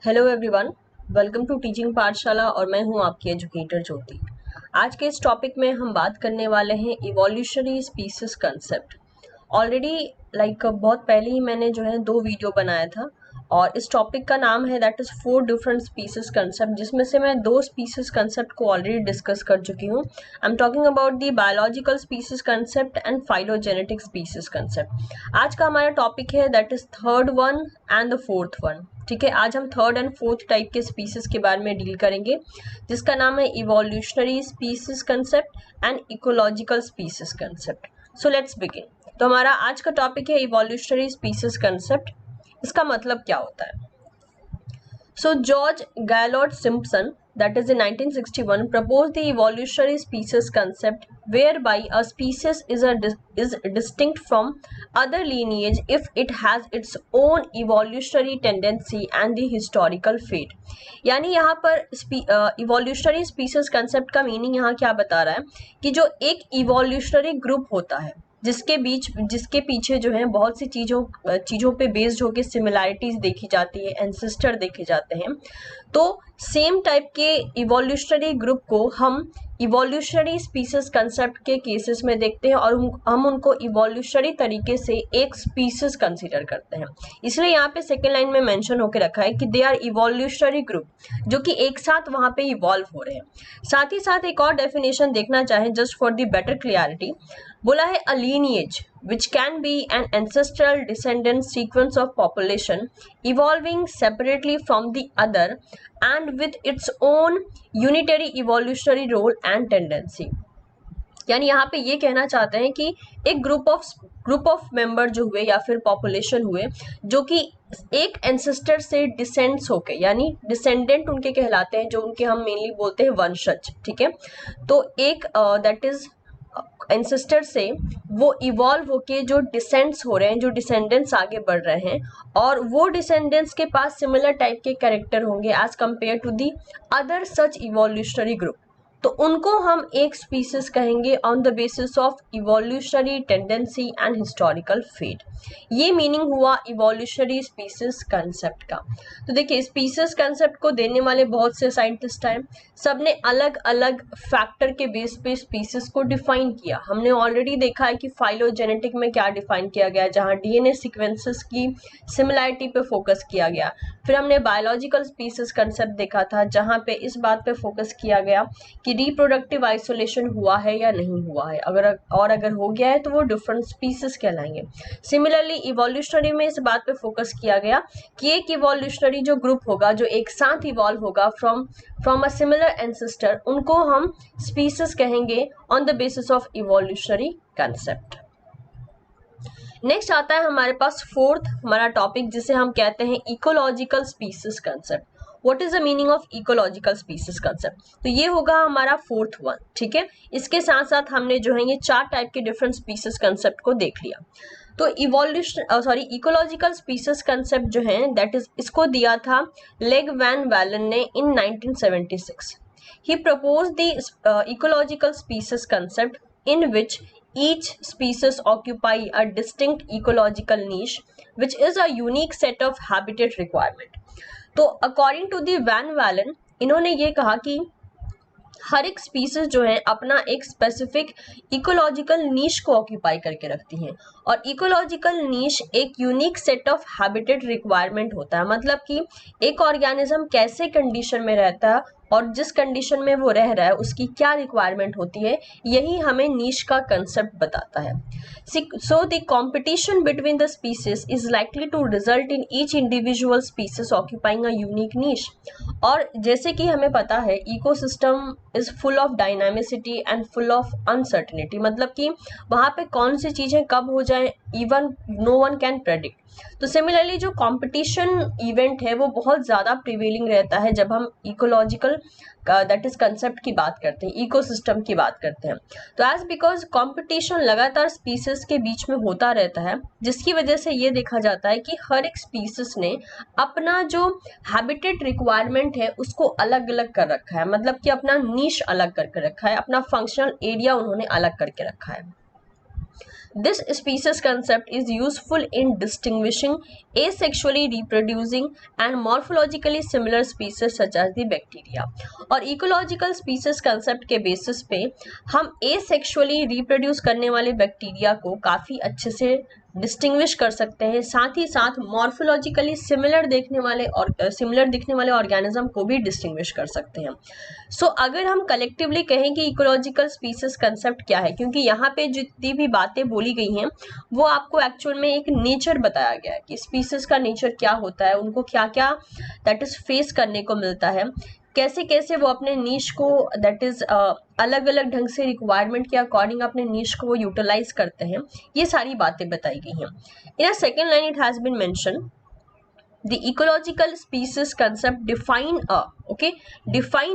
Hello everyone, welcome to teaching Pathshala और मैं हूं आपकी एजुकेटर ज्योति। आज के इस टॉपिक में हम बात करने वाले हैं इवोल्यूशनरी स्पीसीज कंसेप्ट। ऑलरेडी बहुत पहले ही मैंने जो है 2 वीडियो बनाया था और इस टॉपिक का नाम है that is 4 different species concept, जिसमें से मैं 2 स्पीसीज कंसेप्ट को ऑलरेडी डिस्कस कर चुकी हूँ। I am talking about the biological species concept and phylogenetic species concept. आज का हमारा टॉपिक है that is third one and the fourth one. ठीक है, आज हम थर्ड एंड फोर्थ टाइप के स्पीसीज के बारे में डील करेंगे, जिसका नाम है evolutionary species concept and ecological species concept. So let's begin. तो हमारा आज का टॉपिक है इवोल्यूशनरी स्पीसीज कंसेप्ट। इसका मतलब क्या होता है? So George Gaylord Simpson, that is in 1961, proposed the evolutionary species concept, whereby a species is distinct from other lineage if it has its own evolutionary tendency and the historical fate. यानी यहाँ पर evolutionary species concept का meaning यहाँ क्या बता रहा है कि जो एक evolutionary group होता है जिसके पीछे जो है बहुत सी चीजों पे बेस्ड होकर सिमिलैरिटीज देखी जाती है, एंसेस्टर देखे जाते हैं, तो सेम टाइप के इवोल्यूशनरी ग्रुप को हम इवोल्यूशनरी स्पीसीज कंसेप्ट के केसेस में देखते हैं और हम उनको इवोल्यूशनरी तरीके से एक स्पीसीज कंसीडर करते हैं। इसलिए यहाँ पे सेकेंड लाइन में मेंशन होकर रखा है कि दे आर इवोल्यूशनरी ग्रुप, जो कि एक साथ वहां पे इवॉल्व हो रहे हैं। साथ ही साथ एक और डेफिनेशन देखना चाहें just for the better clarity, बोला है अ lineage which can be an ancestral descendant sequence of population evolving separately from the other and with its own unitary evolutionary role and tendency। यानी यहाँ पे ये कहना चाहते हैं कि एक ग्रुप ऑफ मेंबर जो हुए या फिर पॉपुलेशन हुए जो कि एक एंसेस्टर से डिसेंड्स होके, यानी डिसेंडेंट उनके कहलाते हैं, जो उनके हम मेनली बोलते हैं वंशज। ठीक है, तो एक दैट इज एंसेस्टर से वो इवॉल्व होके जो डिसेंड्स हो रहे हैं, जो डिसेंडेंट्स आगे बढ़ रहे हैं, और वो डिसेंडेंट्स के पास सिमिलर टाइप के कैरेक्टर होंगे as compare to the other such evolutionary group, तो उनको हम एक स्पीसीज कहेंगे on the basis of evolutionary tendency and historical fate. ये मीनिंग हुआ इवोल्यूशनरी स्पीसीज कंसेप्ट का। तो देखिए, स्पीसीज कंसेप्ट को देने वाले बहुत से साइंटिस्ट हैं, सबने अलग अलग फैक्टर के बेस पे स्पीसीज को डिफाइन किया। हमने ऑलरेडी देखा है कि फाइलोजेनेटिक में क्या डिफाइन किया गया, जहां डीएनए सीक्वेंसेस की सिमिलैरिटी पे फोकस किया गया। फिर हमने बायोलॉजिकल स्पीसीज कंसेप्ट देखा था, जहां पे इस बात पे फोकस किया गया कि रिप्रोडक्टिव आइसोलेशन हुआ है या नहीं हुआ है, अगर हो गया है तो वो डिफरेंट स्पीसीज कहलाएंगे। सिमिलरली इवोल्यूशनरी में इस बात पे फोकस किया गया कि एक इवोल्यूशनरी जो ग्रुप होगा, जो एक साथ इवॉल्व होगा फ्रॉम अ सिमिलर एंसेस्टर, उनको हम स्पीसीज कहेंगे on the basis of evolutionary concept. Next आता है हमारे पास फोर्थ हमारा टॉपिक, जिसे हम कहते हैं ecological species concept. What is the meaning of ecological species concept? तो ये होगा हमारा फोर्थ वन। ठीक है, इसके साथ साथ हमने जो है ये 4 टाइप के डिफरेंट स्पीसीज कंसेप्ट को देख लिया। तो इकोलॉजिकल स्पीसीज कंसेप्ट जो है दैट इज, इसको दिया था लेग वैन वैलन ने in 1976। He proposed the ecological species concept in which each species occupy a distinct ecological niche which is a unique set of habitat requirement। तो according to the Van Walen, इन्होंने ये कहा कि हर एक species जो है अपना एक स्पेसिफिक इकोलॉजिकल नीश को ऑक्यूपाई करके रखती हैं, और इकोलॉजिकल नीश एक unique set of habitat requirement होता है। मतलब कि एक ऑर्गेनिज्म कैसे कंडीशन में रहता है और जिस कंडीशन में वो रह रहा है उसकी क्या रिक्वायरमेंट होती है, यही हमें नीश का कंसेप्ट बताता है। So the competition between the species is likely to result in each individual species occupying a unique niche. और जैसे कि हमें पता है ecosystem is full of dynamicity and full of uncertainty, मतलब कि वहां पे कौन सी चीजें कब हो जाए even know one can predict. तो सिमिलरली जो कंपटीशन इवेंट है वो बहुत ज्यादा प्रिवेलिंग रहता है जब हम इकोलॉजिकल दैट इज कंसेप्ट की बात करते हैं, इकोसिस्टम की बात करते हैं। तो एज बिकॉज कंपटीशन लगातार स्पीसीज के बीच में होता रहता है, जिसकी वजह से ये देखा जाता है कि हर एक स्पीसीज ने अपना जो हैबिटेट रिक्वायरमेंट है उसको अलग अलग कर रखा है, मतलब कि अपना नीश अलग करके रखा है, अपना फंक्शनल एरिया उन्होंने अलग करके रखा है। This species concept is useful in distinguishing asexually reproducing and morphologically similar species such as the bacteria. और ecological species concept के basis पे हम asexually reproduce करने वाले बैक्टीरिया को काफ़ी अच्छे से डिस्टिंग्विश कर सकते हैं, साथ ही साथ मॉर्फोलॉजिकली सिमिलर दिखने वाले ऑर्गेनिज्म को भी डिस्टिंग्विश कर सकते हैं. सो अगर हम कलेक्टिवली कहें कि इकोलॉजिकल स्पीसीज कंसेप्ट क्या है, क्योंकि यहाँ पे जितनी भी बातें बोली गई हैं वो आपको एक्चुअल में एक नेचर बताया गया है कि स्पीसीज का नेचर क्या होता है, उनको क्या क्या दैट इज फेस करने को मिलता है, कैसे कैसे वो अपने नीश को दैट इज अलग अलग ढंग से रिक्वायरमेंट के अकॉर्डिंग अपने नीश को वो यूटिलाइज करते हैं. ये सारी बातें बताई गई हैं. In a second line it has been mention the ecological species concept define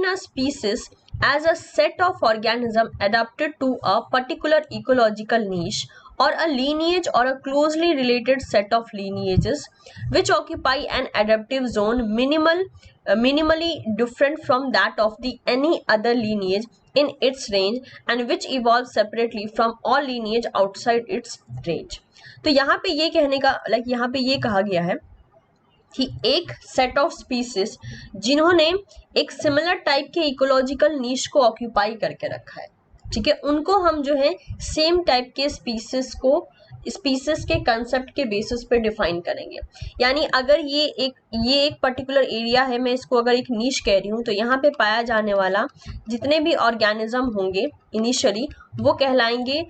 a species as a set of organism adapted to a particular ecological niche or a lineage or a closely related set of lineages which occupy an adaptive zone minimally different from that of the any other lineage in its range and which evolves separately from all lineage outside its range. तो यहाँ पे ये कहने का यहाँ पे ये कहा गया है कि एक सेट ऑफ स्पीसीज जिन्होंने एक सिमिलर टाइप के इकोलॉजिकल नीश को ऑक्यूपाई करके रखा है, ठीक है, उनको हम जो है सेम टाइप के स्पीसीज के कंसेप्ट के बेसिस पे डिफाइन करेंगे. यानी अगर ये एक पर्टिकुलर एरिया है, मैं इसको अगर एक नीश कह रही हूँ, तो यहाँ पे पाया जाने वाला जितने भी ऑर्गेनिज्म होंगे इनिशियली वो कहलाएंगे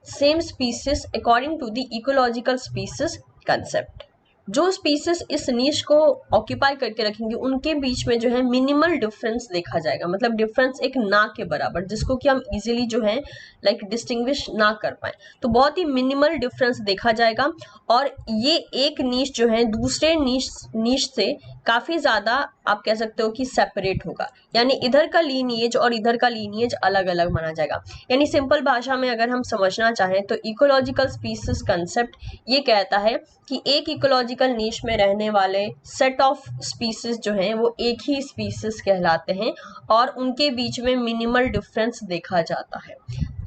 same species according to the ecological species concept. जो स्पीसीज इस नीश को ऑक्यूपाई करके रखेंगे उनके बीच में जो है मिनिमल डिफरेंस देखा जाएगा, मतलब डिफरेंस एक ना के बराबर, जिसको कि हम इजीली जो है डिस्टिंग्विश ना कर पाए, तो बहुत ही मिनिमल डिफरेंस देखा जाएगा. और ये एक नीश जो है दूसरे नीश से काफ़ी ज़्यादा आप कह सकते हो कि सेपरेट होगा, यानी इधर का लीनिएज और इधर का लीनिएज अलग अलग माना जाएगा. यानी सिंपल भाषा में अगर हम समझना चाहें तो इकोलॉजिकल स्पीसीज कंसेप्ट ये कहता है कि एक इकोलॉजिकल नीश में रहने वाले सेट ऑफ स्पीसीज जो हैं वो एक ही स्पीसीज कहलाते हैं और उनके बीच में मिनिमल डिफरेंस देखा जाता है.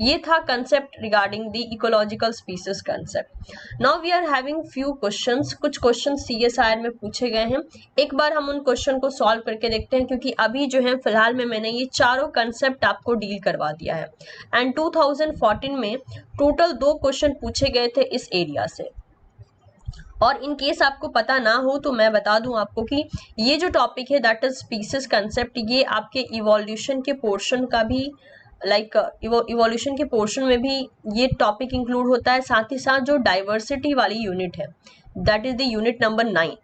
ये था concept regarding the ecological species concept. Now we are having few questions. कुछ क्वेश्चन CSIR में पूछे गए हैं, एक बार हम उन क्वेश्चन को सॉल्व करके देखते हैं, क्योंकि अभी जो है फिलहाल में मैंने ये चारों कंसेप्ट आपको डील करवा दिया है. एंड 2014 में टोटल 2 क्वेश्चन पूछे गए थे इस एरिया से. और इन केस आपको पता ना हो तो मैं बता दूं आपको कि ये जो टॉपिक है दैट इज स्पीसीज कंसेप्ट, ये आपके इवोल्यूशन के पोर्शन का भी इवोल्यूशन के पोर्शन में भी ये टॉपिक इंक्लूड होता है. साथ ही साथ जो डाइवर्सिटी वाली यूनिट है that is the unit number 9,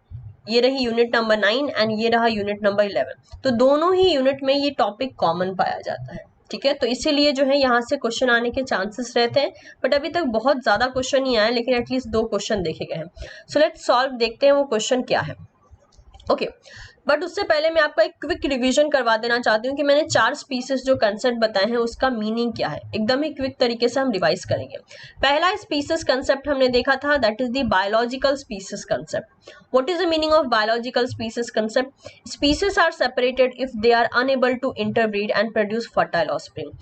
ये रही यूनिट नंबर 9 एंड ये रहा यूनिट नंबर 11. तो दोनों ही यूनिट में ये टॉपिक कॉमन पाया जाता है, ठीक है. तो इसीलिए जो है यहाँ से क्वेश्चन आने के चांसेस रहते हैं, बट अभी तक बहुत ज़्यादा क्वेश्चन नहीं आए, लेकिन एटलीस्ट 2 क्वेश्चन देखे गए हैं. सो लेट्स सॉल्व, देखते हैं वो क्वेश्चन क्या है. ओके बट उससे पहले मैं आपका एक क्विक रिवीजन करवा देना चाहती हूँ कि मैंने 4 स्पीसीज जो कंसेप्ट बताए हैं उसका मीनिंग क्या है. एकदम ही क्विक तरीके से हम रिवाइज करेंगे. पहला स्पीसीज कंसेप्ट हमने देखा था that is the biological species concept. What is the meaning of biological species concept? Species are separated if they are unable to interbreed and produce fertile offspring.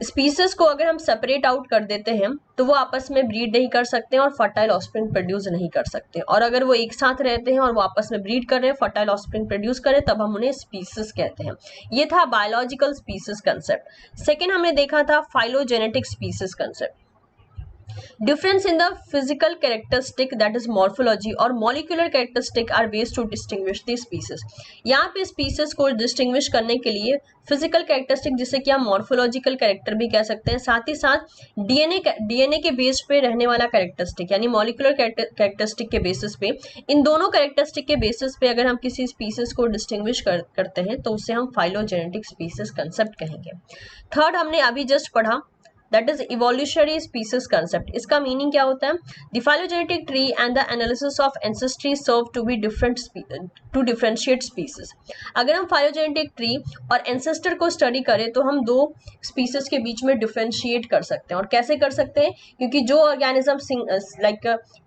Species को अगर हम separate out कर देते हैं तो वो आपस में ब्रीड नहीं कर सकते हैं और फर्टाइल ऑफस्प्रिंग प्रोड्यूस नहीं कर सकते. और अगर वो एक साथ रहते हैं और वो आपस में ब्रीड कर रहे हैं, फर्टाइल ऑफस्प्रिंग प्रोड्यूस करें, तब हम उन्हें स्पीसीज कहते हैं. ये था बायोलॉजिकल स्पीसीज कंसेप्ट. सेकेंड हमने देखा था phylogenetic species concept. Difference in the physical characteristic that is morphology और molecular characteristic are ways to distinguish the species. यहाँ पे species को distinguish करने के लिए physical characteristic जिसे कि हम morphological character भी कह सकते हैं, साथ ही साथ DNA के बेस पे रहने वाला characteristic यानी molecular characteristic के बेसिस पे, इन दोनों characteristic के बेसिस पे अगर हम किसी species को distinguish करते हैं तो उसे हम phylogenetic species concept कहेंगे. थर्ड हमने अभी जस्ट पढ़ा that is evolutionary species concept. इसका मीनिंग क्या होता है? The phylogenetic tree and the analysis of ancestry serve to be to differentiate species. अगर हम phylogenetic tree और ancestor को स्टडी करें तो हम 2 species के बीच में differentiate कर सकते हैं. और कैसे कर सकते हैं? क्योंकि जो organism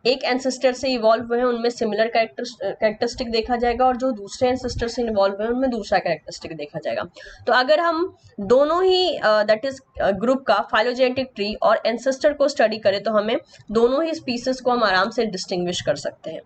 एक ancestor से evolve हुए हैं उनमें similar characteristic देखा जाएगा और जो दूसरे ancestor से evolve हुए हैं उनमें दूसरा characteristic देखा जाएगा. तो अगर हम दोनों ही that is ग्रुप का फाइलोजेनेटिक ट्री और एंसेस्टर को स्टडी करें तो हमें दोनों ही स्पीसीज को हम आराम से डिस्टिंग्विश कर सकते हैं।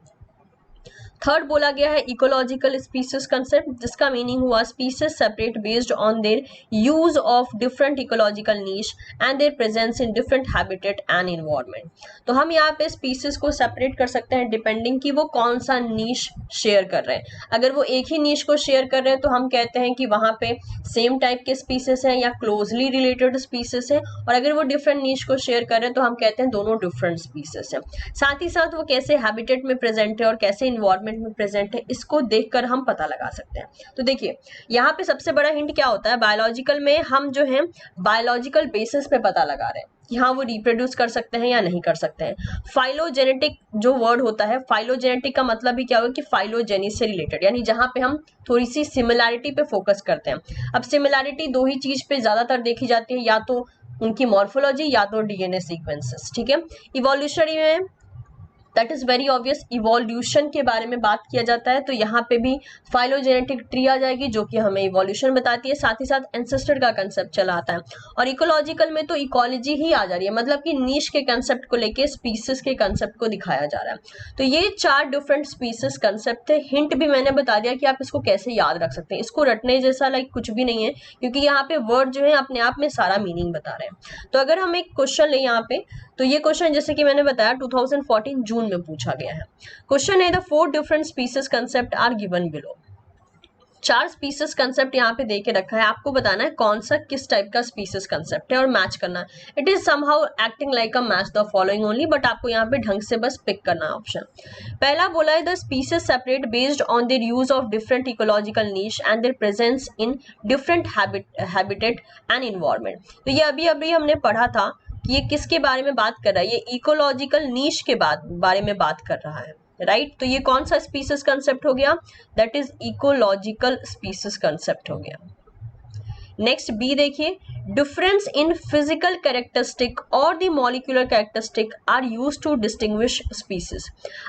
थर्ड बोला गया है इकोलॉजिकल स्पीसीज कंसेप्ट, जिसका मीनिंग हुआ species separate based on their use of different ecological niche and there presence in different habitat and environment. तो हम यहाँ पे स्पीसीज को सेपरेट कर सकते हैं डिपेंडिंग कि वो कौन सा नीश शेयर कर रहे हैं। अगर वो एक ही नीश को शेयर कर रहे हैं तो हम कहते हैं कि वहाँ पे सेम टाइप के स्पीसीज हैं या क्लोजली रिलेटेड स्पीसीज हैं, और अगर वो डिफरेंट नीश को शेयर कर रहे हैं तो हम कहते हैं दोनों डिफरेंट स्पीसीज हैं। साथ ही साथ वो कैसे हैबिटेट में प्रेजेंट है और कैसे इन्वायरमेंट में प्रेजेंट है, इसको देखकर हम पता लगा सकते हैं। तो देखिए यहाँ पे सबसे बड़ा हिंट क्या होता है, बायोलॉजिकल में हम जो है बायोलॉजिकल बेसिस पे पता लगा रहे हैं कि हाँ वो रिप्रोड्यूस कर सकते हैं या नहीं कर सकते हैं। फाइलोजेनेटिक जो वर्ड होता है, फाइलोजेनेटिक का मतलब भी क्या होगा कि फाइलोजेनी से रिलेटेड, यानी जहां पे हम थोड़ी सी सिमिलैरिटी पे फोकस करते हैं। अब सिमिलैरिटी दो ही चीज पे ज्यादातर देखी जाती है, या तो उनकी मॉर्फोलॉजी या तो डीएनए सीक्वेंसेस, ठीक है। इवोल्यूशनरी में that is very obvious, evolution के बारे में बात किया जाता है, तो यहाँ पे भी फाइलोजेनेटिक ट्री आ जाएगी जो कि हमें इवोल्यूशन बताती है। साथ ही साथ एंसेस्टर का कंसेप्ट चला आता है। और इकोलॉजिकल में तो इकोलॉजी ही आ जा रही है, मतलब कि नीश के कंसेप्ट को लेके स्पीसीज के कंसेप्ट को दिखाया जा रहा है। तो ये 4 डिफरेंट स्पीसीज कंसेप्ट थे। हिंट भी मैंने बता दिया कि आप इसको कैसे याद रख सकते हैं। इसको रटने जैसा कुछ भी नहीं है, क्योंकि यहाँ पे वर्ड जो है अपने आप में सारा मीनिंग बता रहे हैं। तो अगर हम एक क्वेश्चन लें यहाँ पे, तो ये क्वेश्चन जैसे कि मैंने बताया 2014 जून में पूछा गया है। क्वेश्चन है the 4 different species concept are given below. 4 species concept यहाँ पे दे के रखा है, आपको बताना है कौन सा किस टाइप का स्पीसीज कंसेप्ट है और मैच करना है। It is somehow acting like a match the following only, but आपको यहाँ पे ढंग से बस पिक करना है ऑप्शन। पहला बोला है the species separate based on their use of different ecological niche and there presence in different habitat and environment. तो ये अभी हमने पढ़ा था कि ये किसके बारे में बात कर रहा है, ये इकोलॉजिकल नीश के बारे में बात कर रहा है, राइट। तो ये कौन सा स्पीसीज कंसेप्ट हो गया, that is ecological species concept हो गया। नेक्स्ट बी देखिए, डिफरेंस इन फिजिकल कैरेक्टरिस्टिक और the molecular characteristic are used to distinguish species.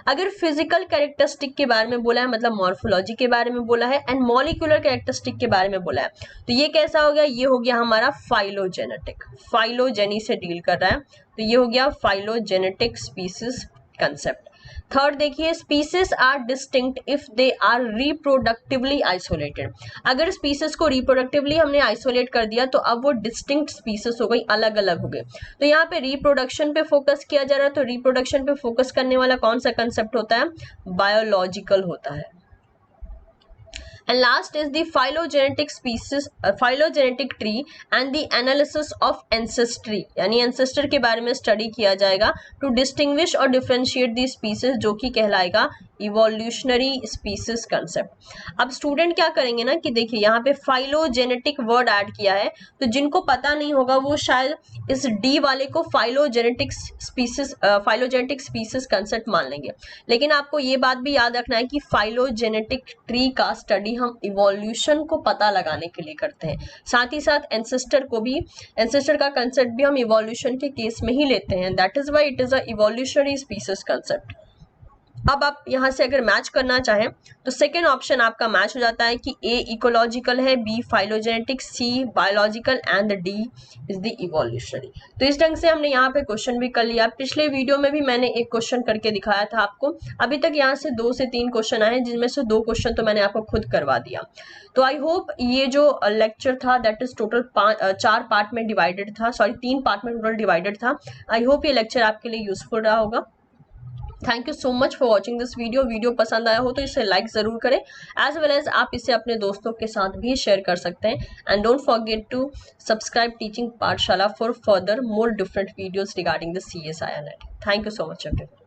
अगर फिजिकल कैरेक्टरिस्टिक के बारे में बोला है, मतलब मॉर्फोलॉजी के बारे में बोला है, एंड मॉलिक्यूलर कैरेक्टरिस्टिक के बारे में बोला है, तो ये कैसा हो गया, ये हो गया हमारा फाइलोजेनेटिक, फाइलोजेनी से डील कर रहा है, तो ये हो गया फाइलोजेनेटिक स्पीसीज कंसेप्ट। थर्ड देखिए, species are distinct if they are reproductively isolated. अगर स्पीसीज को रिप्रोडक्टिवली हमने आइसोलेट कर दिया तो अब वो डिस्टिंक्ट स्पीसीज हो गई, अलग अलग हो गए। तो यहाँ पे रिप्रोडक्शन पे फोकस किया जा रहा है, तो रिप्रोडक्शन पे फोकस करने वाला कौन सा कंसेप्ट होता है, बायोलॉजिकल होता है। And last is the phylogenetic species, phylogenetic tree and the analysis of ancestry, यानी ancestor के बारे में स्टडी किया जाएगा to distinguish और differentiate the species, जो कि कहलाएगा इवोल्यूशनरी स्पीसीज कंसेप्ट। अब स्टूडेंट क्या करेंगे ना कि देखिए यहाँ पे फाइलोजेनेटिक वर्ड ऐड किया है, तो जिनको पता नहीं होगा वो शायद इस डी वाले को फाइलोजेनेटिक स्पीसीज कंसेप्ट मान लेंगे। लेकिन आपको ये बात भी याद रखना है कि फाइलोजेनेटिक ट्री का स्टडी हम इवोल्यूशन को पता लगाने के लिए करते हैं। साथ ही साथ एंसेस्टर का कंसेप्ट भी हम इवोल्यूशन के केस में ही लेते हैं, that is why it is a evolutionary species concept. अब आप यहाँ से अगर मैच करना चाहें तो सेकेंड ऑप्शन आपका मैच हो जाता है कि ए इकोलॉजिकल है, B phylogenetic, C biological and D is the evolutionary. तो इस ढंग से हमने यहाँ पे क्वेश्चन भी कर लिया। पिछले वीडियो में भी मैंने एक क्वेश्चन करके दिखाया था आपको। अभी तक यहाँ से 2 से 3 क्वेश्चन आए, जिनमें से 2 क्वेश्चन तो मैंने आपको खुद करवा दिया। तो आई होप ये जो लेक्चर था दैट इज टोटल 4 पार्ट में डिवाइडेड था, 3 पार्ट में टोटल डिवाइडेड था। आई होप ये लेक्चर आपके लिए यूजफुल रहा होगा। Thank you so much for watching this video पसंद आया हो तो इसे लाइक जरूर करें, एज वेल एज आप इसे अपने दोस्तों के साथ भी शेयर कर सकते हैं। And don't forget to subscribe teaching Pathshala for further more different videos regarding the CSIR NET। Thank you so much everyone.